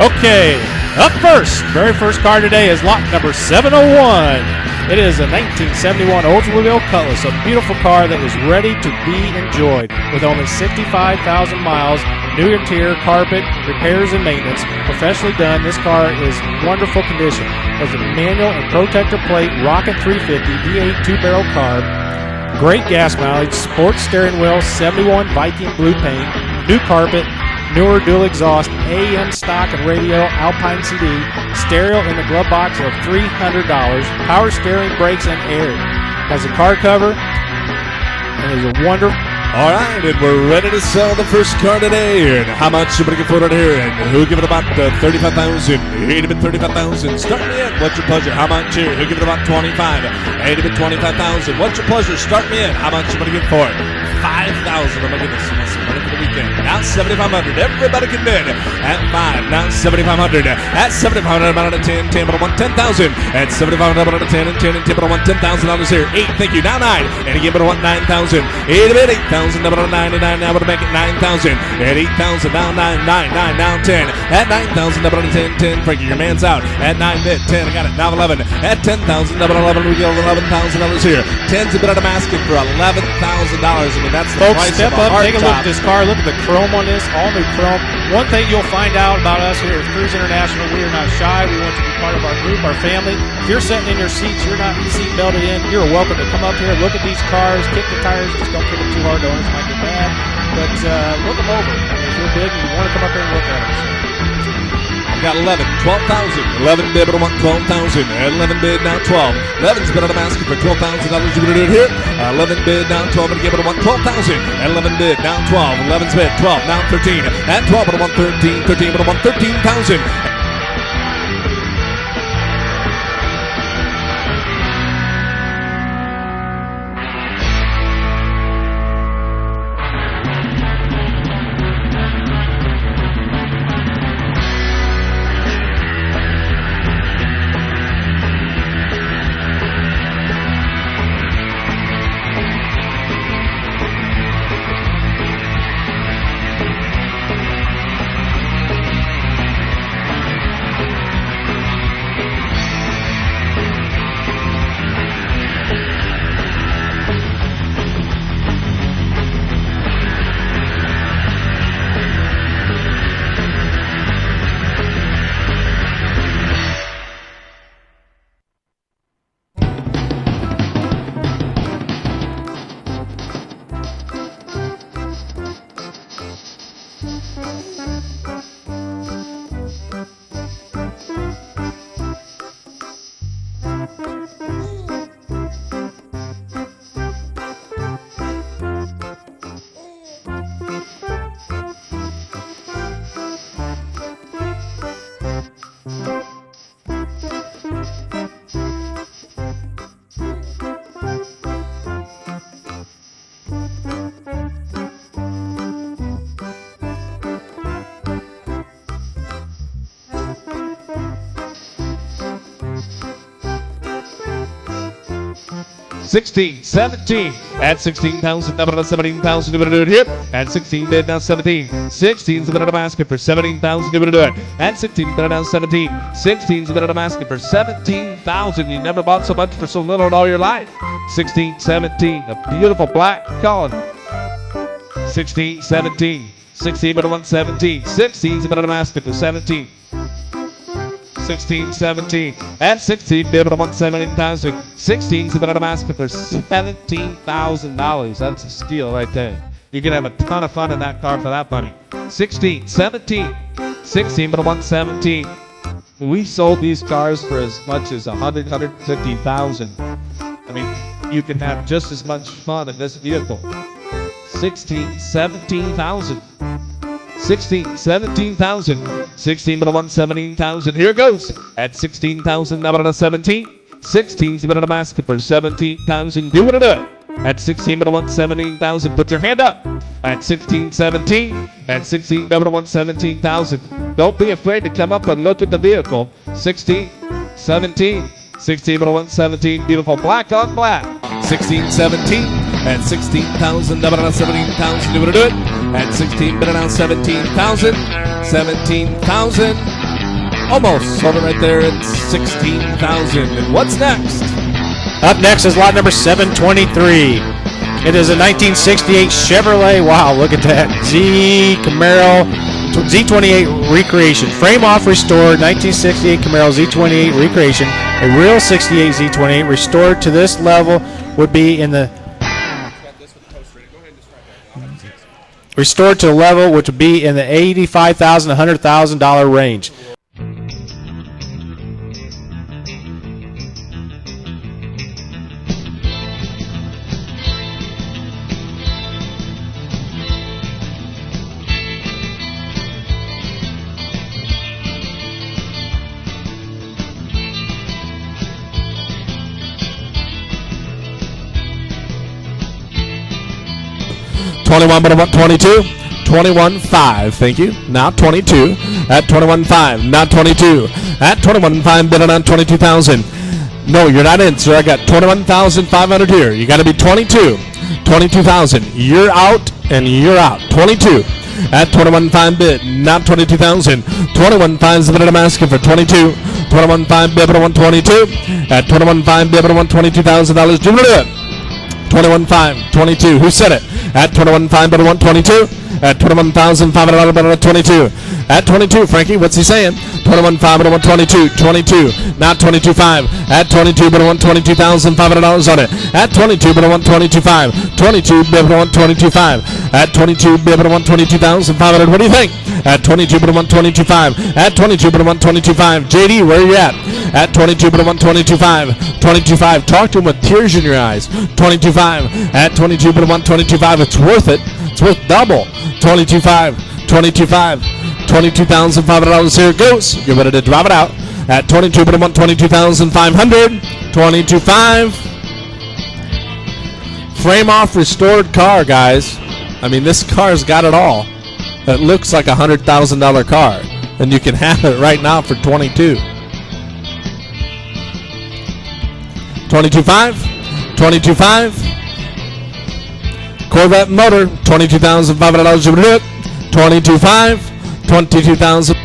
Okay, up first, very first car today is lot number 701. It is a 1971 Oldsmobile Cutlass, a beautiful car that is ready to be enjoyed. With only 65,000 miles, new interior, carpet, repairs and maintenance, professionally done, this car is wonderful condition. Has a manual and protector plate Rocket 350 V8 two-barrel carb, great gas mileage, sports steering wheel, 71 Viking blue paint, new carpet, newer dual exhaust, AM stock and radio, Alpine CD, stereo in the glove box of $300, power steering, brakes, and air. Has a car cover and is a wonderful. All right, and we're ready to sell the first car today. And how much you looking for it here? And who'll give it about 35,000? 80 bit 35,000. Start me in. What's your pleasure? How much here? Who'll give it about 25? 80 bit 25,000. What's your pleasure? Start me in. How much you gonna give for it? 5,000. Oh my goodness, you want some money for the weekend? Now 7,500. Everybody can bid at 5. Now 7,500. At 7,500, about a 10. 10, but I want 10,000. At 7,500, about a 10 and 10 and 10, but I want $10,000 here. 8. Thank you. Now 9. And again, but I want 9,000. 8 bit 8,000. Now 99. Now we're making 9,000. At 8,000. Now 9. 9. Now 10. At 9,000. Now 10. 10. Frankie, your man's out. At 9 bit 10. I got it. Now 11. At 10,000. Now 11. We get $11,000 here. 10's a bit I'm asking for $11,000. I mean, that's the Folks, price step of a up, hard take a top. look at this car. Look at the chrome on this, all new chrome. One thing you'll find out about us here at Kruse International, we are not shy. We want you to be part of our group, our family. If you're sitting in your seats, you're not seat belted in, you're welcome to come up here, look at these cars, kick the tires. Just don't kick them too hard, the owners might get mad. But look them over. If you're big and you want to come up here and look at them. Got 11, 12,000. 11 bid, but I want 12,000. 11 bid, now 12. 11's bid, I'm asking for $12,000. You're going to do it here. 11 bid, now 12, but again, but I want 12,000. 11 bid, now 12. 11's bid, 12, now 13. At 12, but I want 13. 13, but I want 13,000. $16, $17, at $16,000, now $17,000, you're going to do it here. At 16 bid, now 17. 16's the bid I'm asking for $17,000, you're going to do it. At 16 bid, now 17. 16's the bid I'm asking for $17,000. You never bought so much for so little in all your life. 16, 17, a beautiful black color. 16, 17. 16 bid I want 17. 16's the bid I'm asking for 17. 16, 17. At 16 bid I want 17,000. 16's the bid I'm asking for $17,000. That's a steal right there. You can have a ton of fun in that car for that money. 16, 17. 16 bid I want 17. We sold these cars for as much as $150,000. I mean, you can have just as much fun in this vehicle. 16, 17,000. 16, 17,000. 16 but I want 17,000. Here it goes. At 16,000, now but 17. 16, but I'm asking for 17,000. Do what I do. At 16 but I want 17,000. Put your hand up. At 16, 17. At 16, but I want 17,000. Don't be afraid to come up and look at the vehicle. 16, 17. 16 but I want 17. Beautiful black on black. 16, 17. At 16,000, now but 17,000. Do what I do it. At 16, bid it down 17,000. 17,000. Almost sold it right there at 16,000. And what's next? Up next is lot number 723. It is a 1968 Chevrolet. Wow, look at that. Camaro Z28 Recreation. Frame off restored 1968 Camaro Z28 Recreation. A real 68 Z28 restored to this level would be in the restored to the level which would be in the $85,000 to $100,000 range. $21, but I want $22. $21,500. Thank you. Now $22 at $21,500. Now $22 at $21,500. Bid it on $22,000. No, you're not in, sir. I got $21,500 here. You got to be $22. $22,000. You're out and you're out. $22 at $21,500. Bid. Now $22,000. $21,500 is the bid I'm asking for. $22. $21,500. Bid. I want $22 at $21,500. Bid. I want $22,000. Do it. $21,500. $22. Who said it? At $21,500, but I want $22. At $21,500, but I want $22. At $22, Frankie, what's he saying? $21,500, but I want $22. $22. Not $22,500. At $22, but I want $22,500 on it. At $22, but I want $22,500. $22, but I want $22,500. At $22, but I want $22,500. What do you think? At $22, but I want $22,500. At $22, but I want $22,500. JD, where are you at? At $22, but I want $22,500. $22,500. Talk to him with tears in your eyes. $22,500. At $22, but I want $22,500. It's worth it. It's worth double. $22,500. $22,500. $22,500. Here it goes. You're ready to drop it out. At $22, but I want $22,500. $22,500. Frame off restored car, guys. I mean, this car's got it all. It looks like a $100,000 car, and you can have it right now for $22,000. $22,500. $22,500. Corvette motor, $22,500. $22,500. $22,000.